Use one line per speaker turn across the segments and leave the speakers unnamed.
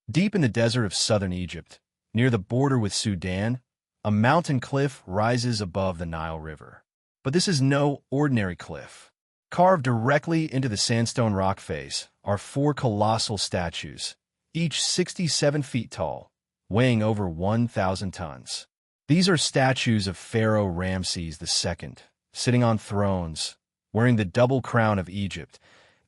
Deep in the desert of southern Egypt, near the border with Sudan, a mountain cliff rises above the Nile River. But this is no ordinary cliff. Carved directly into the sandstone rock face are four colossal statues, each 67 feet tall, weighing over 1,000 tons. These are statues of Pharaoh Ramses II, sitting on thrones, wearing the double crown of Egypt,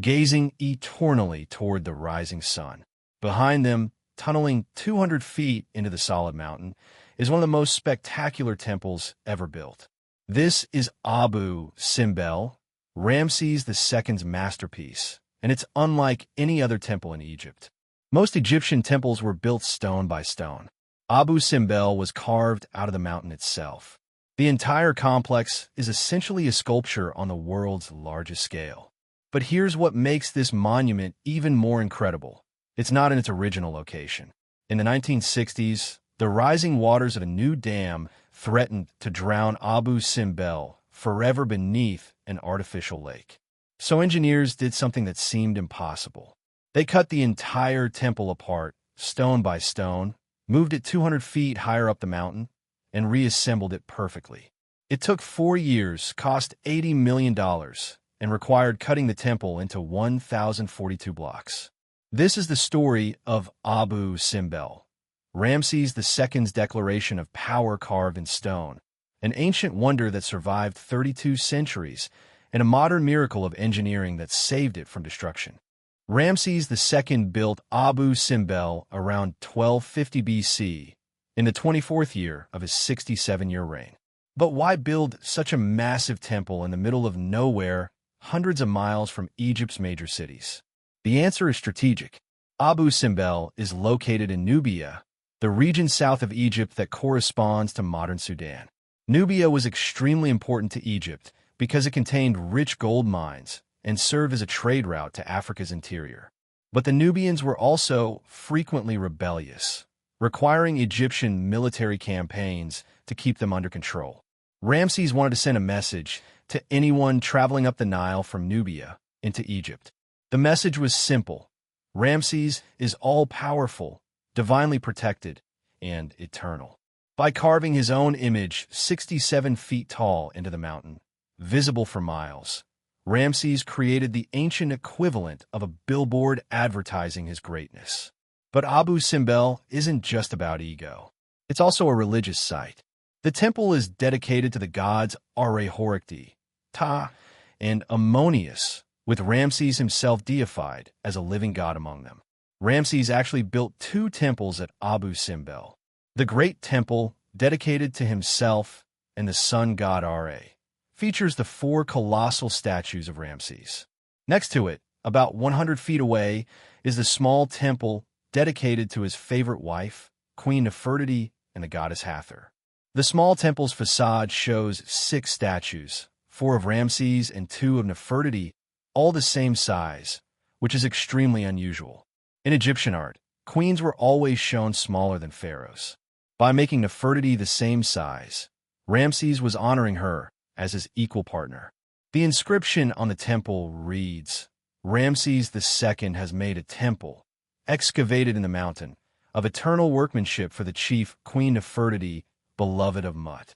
gazing eternally toward the rising sun. Behind them, tunneling 200 feet into the solid mountain, is one of the most spectacular temples ever built. This is Abu Simbel, Ramses II's masterpiece, and it's unlike any other temple in Egypt. Most Egyptian temples were built stone by stone. Abu Simbel was carved out of the mountain itself. The entire complex is essentially a sculpture on the world's largest scale. But here's what makes this monument even more incredible. It's not in its original location. In the 1960s, the rising waters of a new dam threatened to drown Abu Simbel forever beneath an artificial lake. So engineers did something that seemed impossible. They cut the entire temple apart, stone by stone, moved it 200 feet higher up the mountain, and reassembled it perfectly. It took 4 years, cost $80 million, and required cutting the temple into 1,042 blocks. This is the story of Abu Simbel, Ramses II's declaration of power carved in stone, an ancient wonder that survived 32 centuries, and a modern miracle of engineering that saved it from destruction. Ramses II built Abu Simbel around 1250 BC, in the 24th year of his 67-year reign. But why build such a massive temple in the middle of nowhere, hundreds of miles from Egypt's major cities? The answer is strategic. Abu Simbel is located in Nubia, the region south of Egypt that corresponds to modern Sudan. Nubia was extremely important to Egypt because it contained rich gold mines and served as a trade route to Africa's interior. But the Nubians were also frequently rebellious, requiring Egyptian military campaigns to keep them under control. Ramses wanted to send a message to anyone traveling up the Nile from Nubia into Egypt. The message was simple. Ramses is all-powerful, divinely protected, and eternal. By carving his own image 67 feet tall into the mountain, visible for miles, Ramses created the ancient equivalent of a billboard advertising his greatness. But Abu Simbel isn't just about ego. It's also a religious site. The temple is dedicated to the gods Relocated, Ta, and Ammonius, with Ramses himself deified as a living god among them. Ramses actually built 2 temples at Abu Simbel. The Great Temple, dedicated to himself and the sun god Ra, features the 4 colossal statues of Ramses. Next to it, about 100 feet away, is the small temple dedicated to his favorite wife, Queen Nefertari, and the goddess Hathor. The small temple's facade shows 6 statues, 4 of Ramses and 2 of Nefertari, all the same size, which is extremely unusual. In Egyptian art, queens were always shown smaller than pharaohs. By making Nefertari the same size, Ramses was honoring her as his equal partner. The inscription on the temple reads, Ramses II has made a temple, excavated in the mountain, of eternal workmanship for the chief Queen Nefertari, beloved of Mut.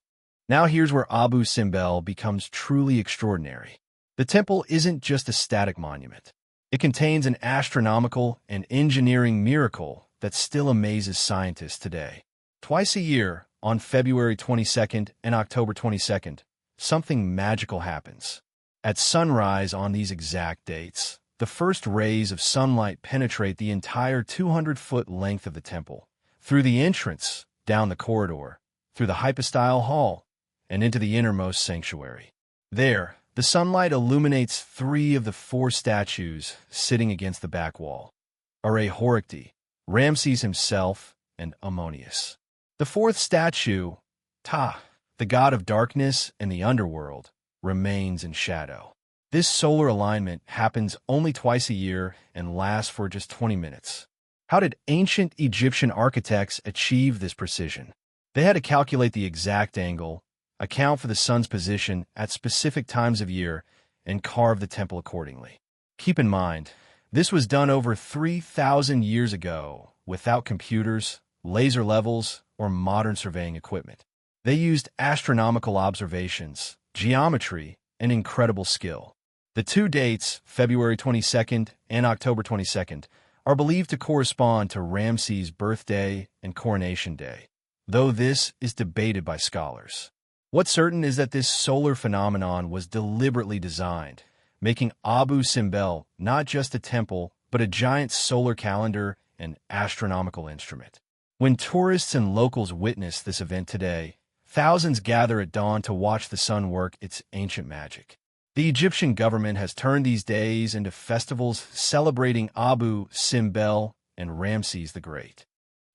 Now here's where Abu Simbel becomes truly extraordinary. The temple isn't just a static monument. It contains an astronomical and engineering miracle that still amazes scientists today. Twice a year, on February 22nd and October 22nd, something magical happens. At sunrise on these exact dates, the first rays of sunlight penetrate the entire 200-foot length of the temple, through the entrance, down the corridor, through the hypostyle hall, and into the innermost sanctuary. There, the sunlight illuminates 3 of the 4 statues sitting against the back wall: Relocated, Ramses himself, and Ammonius. The 4th statue, Ta, the god of darkness and the underworld, remains in shadow. This solar alignment happens only twice a year and lasts for just 20 minutes. How did ancient Egyptian architects achieve this precision? They had to calculate the exact angle, account for the sun's position at specific times of year, and carve the temple accordingly. Keep in mind, this was done over 3,000 years ago, without computers, laser levels, or modern surveying equipment. They used astronomical observations, geometry, and incredible skill. The two dates, February 22nd and October 22nd, are believed to correspond to Ramses' birthday and coronation day, though this is debated by scholars. What's certain is that this solar phenomenon was deliberately designed, making Abu Simbel not just a temple, but a giant solar calendar and astronomical instrument. When tourists and locals witness this event today, thousands gather at dawn to watch the sun work its ancient magic. The Egyptian government has turned these days into festivals celebrating Abu Simbel and Ramses the Great.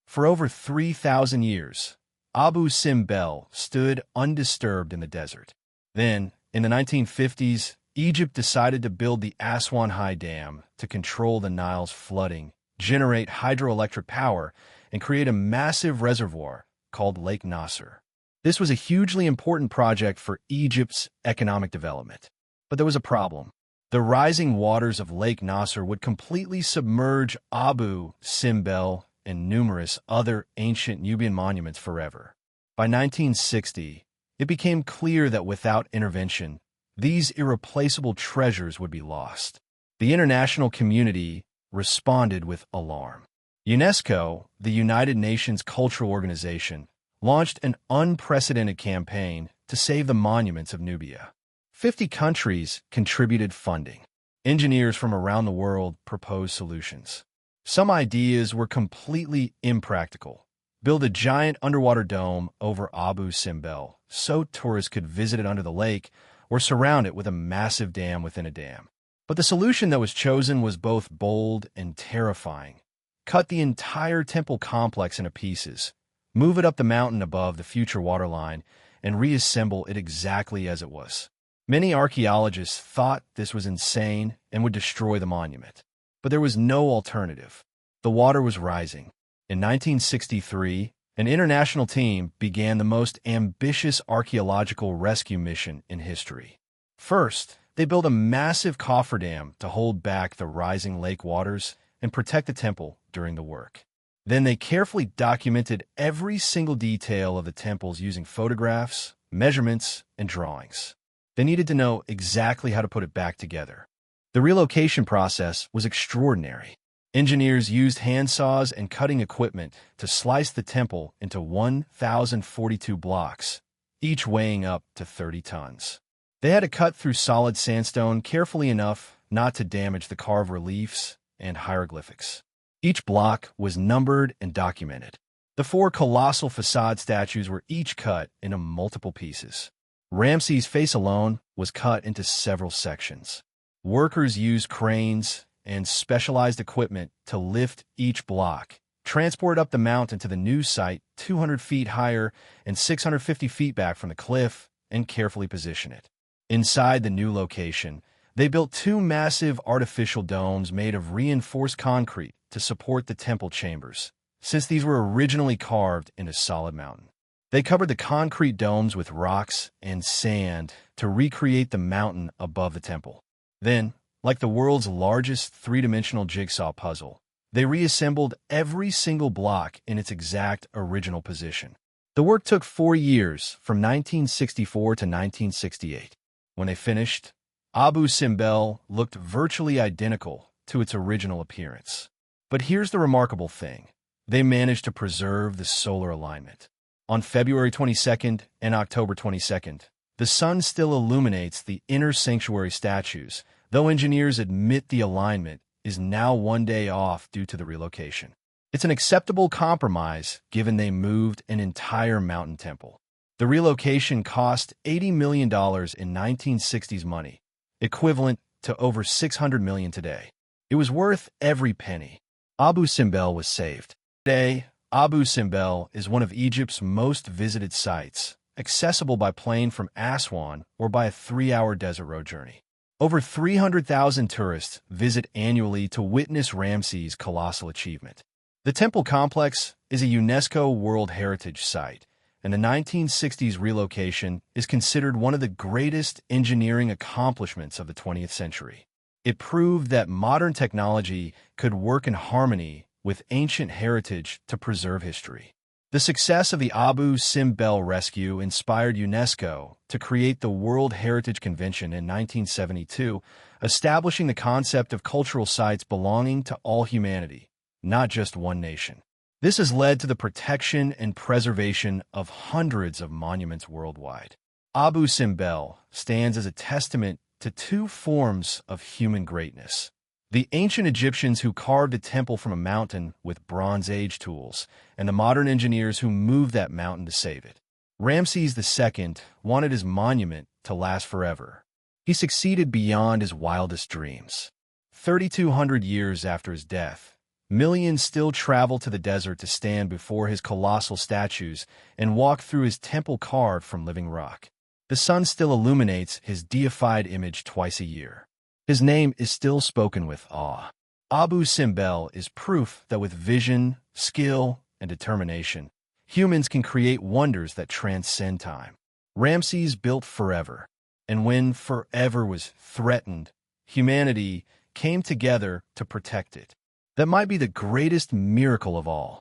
For over 3,000 years, Abu Simbel stood undisturbed in the desert. Then, in the 1950s, Egypt decided to build the Aswan High Dam to control the Nile's flooding, generate hydroelectric power, and create a massive reservoir called Lake Nasser. This was a hugely important project for Egypt's economic development. But there was a problem. The rising waters of Lake Nasser would completely submerge Abu Simbel and numerous other ancient Nubian monuments forever. By 1960, it became clear that without intervention, these irreplaceable treasures would be lost. The international community responded with alarm. UNESCO, the United Nations cultural organization, launched an unprecedented campaign to save the monuments of Nubia. 50 countries contributed funding. Engineers from around the world proposed solutions. Some ideas were completely impractical. Build a giant underwater dome over Abu Simbel so tourists could visit it under the lake, or surround it with a massive dam within a dam. But the solution that was chosen was both bold and terrifying. Cut the entire temple complex into pieces, move it up the mountain above the future waterline, and reassemble it exactly as it was. Many archaeologists thought this was insane and would destroy the monument. But there was no alternative. The water was rising. In 1963, an international team began the most ambitious archaeological rescue mission in history. First, they built a massive cofferdam to hold back the rising lake waters and protect the temple during the work. Then they carefully documented every single detail of the temples using photographs, measurements, and drawings. They needed to know exactly how to put it back together. The relocation process was extraordinary. Engineers used handsaws and cutting equipment to slice the temple into 1,042 blocks, each weighing up to 30 tons. They had to cut through solid sandstone carefully enough not to damage the carved reliefs and hieroglyphics. Each block was numbered and documented. The 4 colossal facade statues were each cut into multiple pieces. Ramses' face alone was cut into several sections. Workers used cranes and specialized equipment to lift each block, transport it up the mountain to the new site 200 feet higher and 650 feet back from the cliff, and carefully position it. Inside the new location, they built 2 massive artificial domes made of reinforced concrete to support the temple chambers, since these were originally carved into solid mountain. They covered the concrete domes with rocks and sand to recreate the mountain above the temple. Then, like the world's largest 3-dimensional jigsaw puzzle, they reassembled every single block in its exact original position. The work took 4 years, from 1964 to 1968. When they finished, Abu Simbel looked virtually identical to its original appearance. But here's the remarkable thing. They managed to preserve the solar alignment. On February 22nd and October 22nd, the sun still illuminates the inner sanctuary statues, though engineers admit the alignment is now 1 day off due to the relocation. It's an acceptable compromise given they moved an entire mountain temple. The relocation cost $80 million in 1960s money, equivalent to over $600 million today. It was worth every penny. Abu Simbel was saved. Today, Abu Simbel is one of Egypt's most visited sites, accessible by plane from Aswan or by a 3-hour desert road journey. Over 300,000 tourists visit annually to witness Ramses' colossal achievement. The temple complex is a UNESCO World Heritage Site, and the 1960s relocation is considered one of the greatest engineering accomplishments of the 20th century. It proved that modern technology could work in harmony with ancient heritage to preserve history. The success of the Abu Simbel rescue inspired UNESCO to create the World Heritage Convention in 1972, establishing the concept of cultural sites belonging to all humanity, not just one nation. This has led to the protection and preservation of hundreds of monuments worldwide. Abu Simbel stands as a testament to two forms of human greatness: the ancient Egyptians who carved a temple from a mountain with Bronze Age tools, and the modern engineers who moved that mountain to save it. Ramses II wanted his monument to last forever. He succeeded beyond his wildest dreams. 3,200 years after his death, millions still travel to the desert to stand before his colossal statues and walk through his temple carved from living rock. The sun still illuminates his deified image twice a year. His name is still spoken with awe. Abu Simbel is proof that with vision, skill, and determination, humans can create wonders that transcend time. Ramses built forever, and when forever was threatened, humanity came together to protect it. That might be the greatest miracle of all.